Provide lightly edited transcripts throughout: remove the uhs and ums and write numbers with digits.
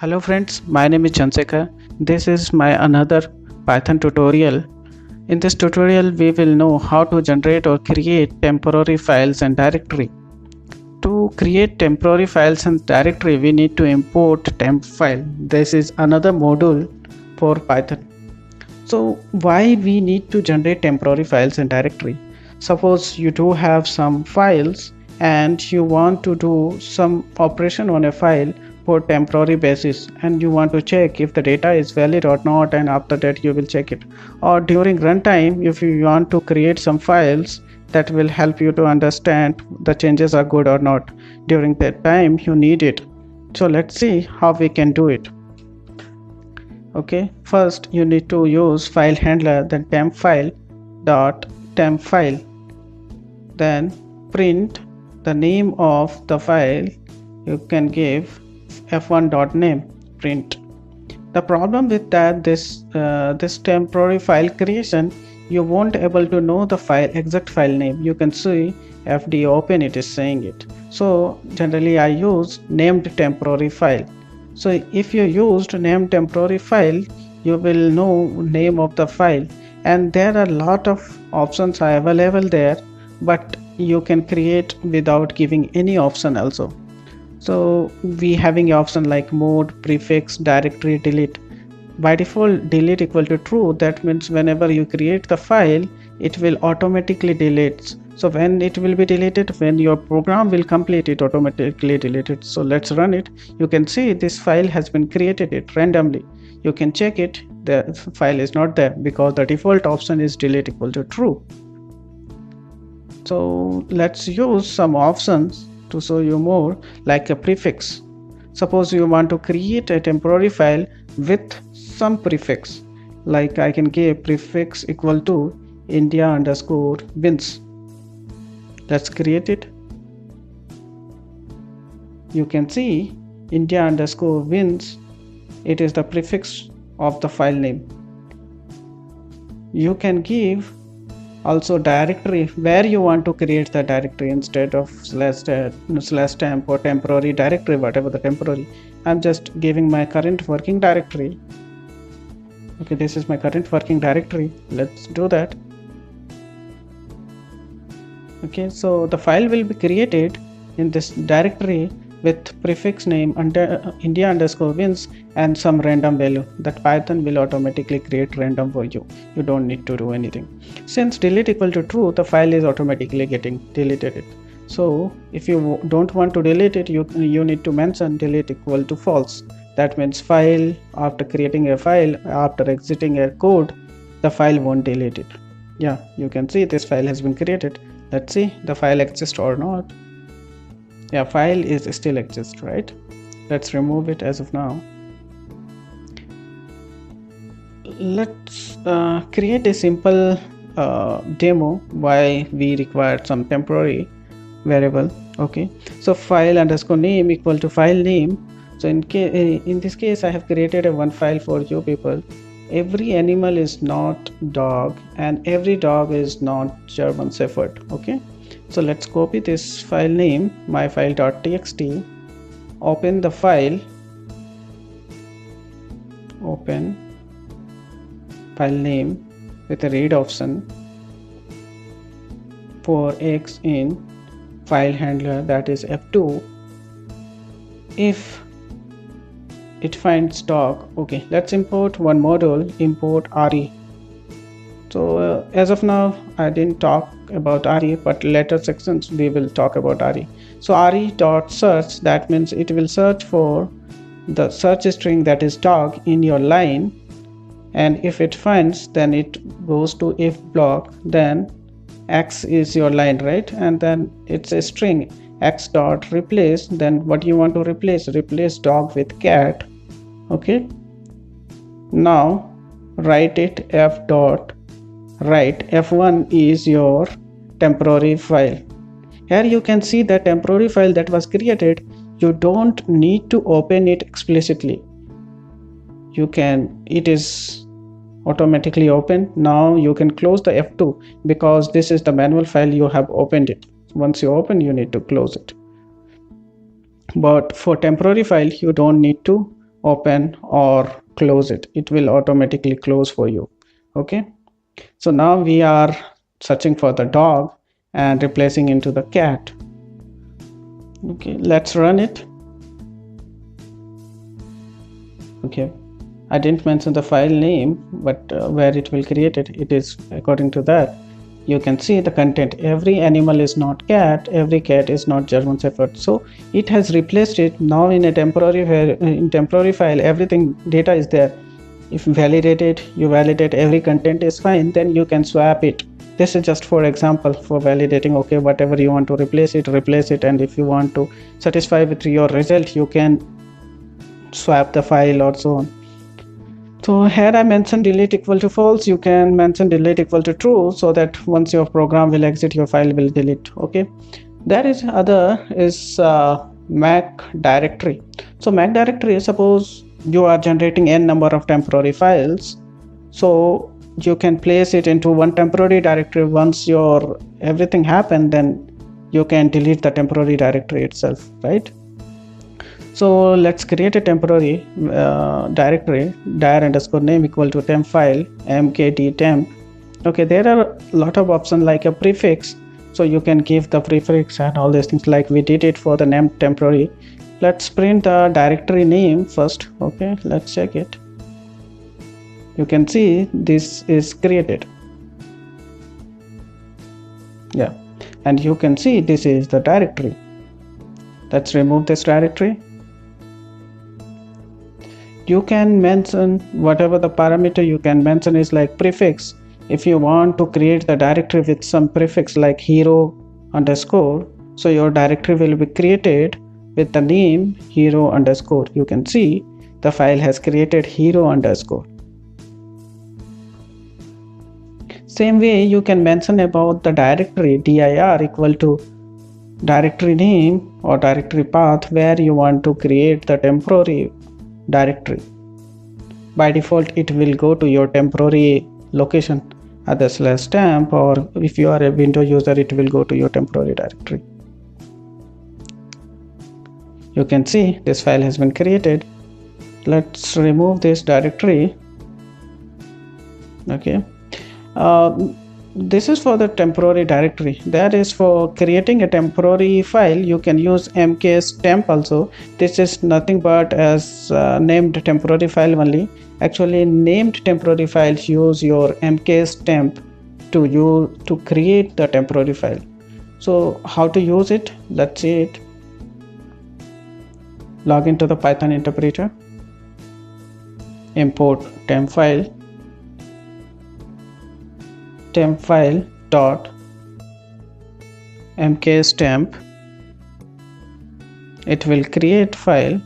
Hello friends, my name is Chansekar. This is my another Python tutorial. In this tutorial we will know how to generate or create temporary files and directory. To create temporary files and directory we need to import tempfile. This is another module for Python. So why we need to generate temporary files and directory? Suppose you do have some files and you want to do some operation on a file for temporary basis and you want to check if the data is valid or not, and after that you will check it. Or during runtime, if you want to create some files that will help you to understand the changes are good or not, during that time you need it. So let's see how we can do it. Okay, first you need to use file handler, then tempfile.tempfile, then print the name of the file. You can give f1.name print. The problem with that, this temporary file creation, you won't able to know the exact file name. You can see fd open, it is saying it. So generally I use named temporary file. So if you used named temporary file, you will know name of the file, and there are a lot of options are available there, but you can create without giving any option also. So we having an option like mode, prefix, directory, delete. By default delete equal to true. That means whenever you create the file, it will automatically delete. So when it will be deleted, when your program will complete, it automatically deleted. So let's run it. You can see this file has been created it randomly. You can check it, the file is not there because the default option is delete equal to true. So let's use some options to show you more, like a prefix. Suppose you want to create a temporary file with some prefix, like I can give prefix equal to India_wins. Let's create it. You can see India_wins, it is the prefix of the file name. You can give also directory where you want to create the directory instead of /temp or temporary directory, whatever the temporary. I'm just giving my current working directory. Okay, this is my current working directory. Let's do that. Okay, so the file will be created in this directory with prefix name under India_wins and some random value that Python will automatically create random for you. You don't need to do anything. Since delete equal to true, the file is automatically getting deleted. So if you don't want to delete it, you need to mention delete equal to false. That means file, after creating a file, after exiting a code, the file won't delete it. Yeah, you can see this file has been created. Let's see the file exists or not. Yeah, file is still exists, right? Let's remove it as of now. Let's create a simple demo why we require some temporary variable. Okay, so file_name equal to file name. So in this case I have created a one file for you people. Every animal is not dog and every dog is not German Shepherd. Okay, so let's copy this file name, myfile.txt, open the file, open file name with a read option for x in file handler, that is f2. If it finds dog, okay, let's import one module, import re. So as of now I didn't talk about re, but later sections we will talk about re. So re.search, that means it will search for the search string that is dog in your line, and if it finds, then it goes to if block, then x is your line, right? And then it's a string x dot replace, then what you want to replace dog with cat. Okay, now write it f dot write f1 is your temporary file. Here you can see the temporary file that was created. You don't need to open it explicitly. You can, it is automatically open. Now you can close the f2 because this is the manual file, you have opened it. Once you open, you need to close it. But for temporary file, you don't need to open or close it. It will automatically close for you. Okay, so now we are searching for the dog and replacing into the cat. Okay, let's run it. Okay, I didn't mention the file name, but where it will create it, it is according to that. You can see the content. Every animal is not cat, every cat is not German Shepherd. So it has replaced it. Now in a temporary file, everything data is there. If you validate it, you validate every content is fine, then you can swap it. This is just for example for validating. Okay, whatever you want to replace it, and if you want to satisfy with your result, you can swap the file or so on. So here I mentioned delete equal to false. You can mention delete equal to true, so that once your program will exit, your file will delete. Okay, there is other is Mac directory. So Mac directory, suppose you are generating n number of temporary files, so you can place it into one temporary directory. Once your everything happened, then you can delete the temporary directory itself, right? So let's create a temporary directory, dir_name equal to tempfile.mkdtemp. Okay, there are a lot of options like a prefix, so you can give the prefix and all these things like we did it for the named temporary. Let's print the directory name first. Okay, let's check it. You can see this is created. Yeah, and you can see this is the directory. Let's remove this directory. You can mention whatever the parameter you can mention is like prefix. If you want to create the directory with some prefix like hero underscore, so your directory will be created with the name hero underscore. You can see the file has created hero underscore. Same way you can mention about the directory dir equal to directory name or directory path where you want to create the temporary directory. By default it will go to your temporary location either /temp, or if you are a Windows user it will go to your temporary directory. You can see this file has been created. Let's remove this directory. Okay, this is for the temporary directory. That is for creating a temporary file. You can use mkstemp also. This is nothing but as named temporary file only. Actually named temporary files use your mkstemp to create the temporary file. So how to use it, let's see it. Log into the Python interpreter, import tempfile.mktemp. It will create file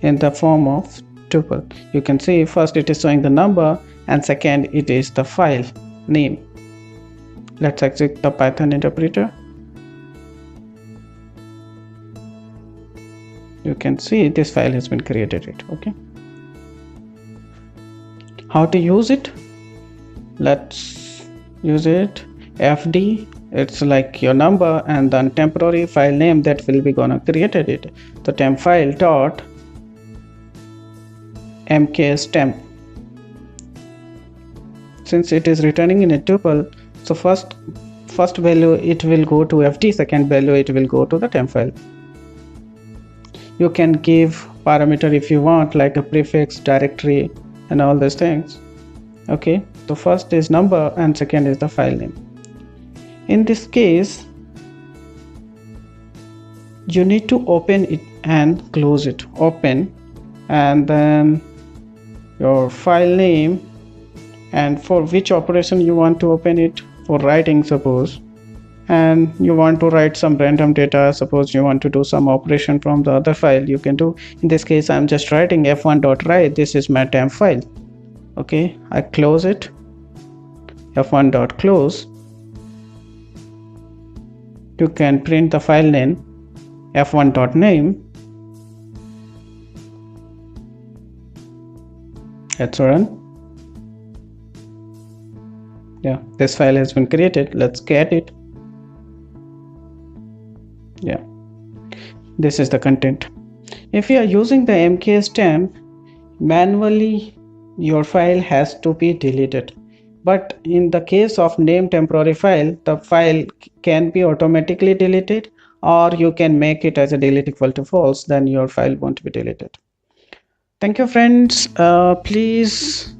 in the form of tuple. You can see first it is showing the number and second it is the file name. Let's exit the Python interpreter. You can see this file has been created. Okay, how to use it? Let's use it. fd, it's like your number, and then temporary file name that will be gonna created it. So tempfile.mkstemp. Since it is returning in a tuple, so first value it will go to fd, second value it will go to the temp file. You can give parameter if you want, like a prefix, directory, and all those things. Okay, so first is number and second is the file name. In this case you need to open it and close it. Open, and then your file name, and for which operation you want to open it. For writing suppose, and you want to write some random data, suppose you want to do some operation from the other file, you can do. In this case I'm just writing f1.write. This is my temp file. Okay, I close it, f1.close. You can print the file name f1.name. Let's run. Yeah, this file has been created. Let's get it. Yeah, this is the content. If you are using the mkstemp, manually your file has to be deleted, but in the case of name temporary file, the file can be automatically deleted, or you can make it as a delete equal to false, then your file won't be deleted. Thank you friends. Please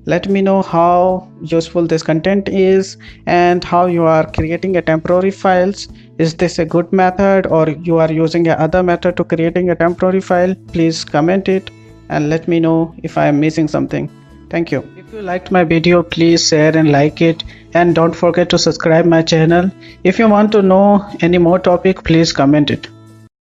let me know how useful this content is and how you are creating a temporary files. Is this a good method, or you are using a other method to creating a temporary file? Please comment it and let me know if I am missing something. Thank you. If you liked my video, please share and like it, and don't forget to subscribe my channel. If you want to know any more topic, please comment it.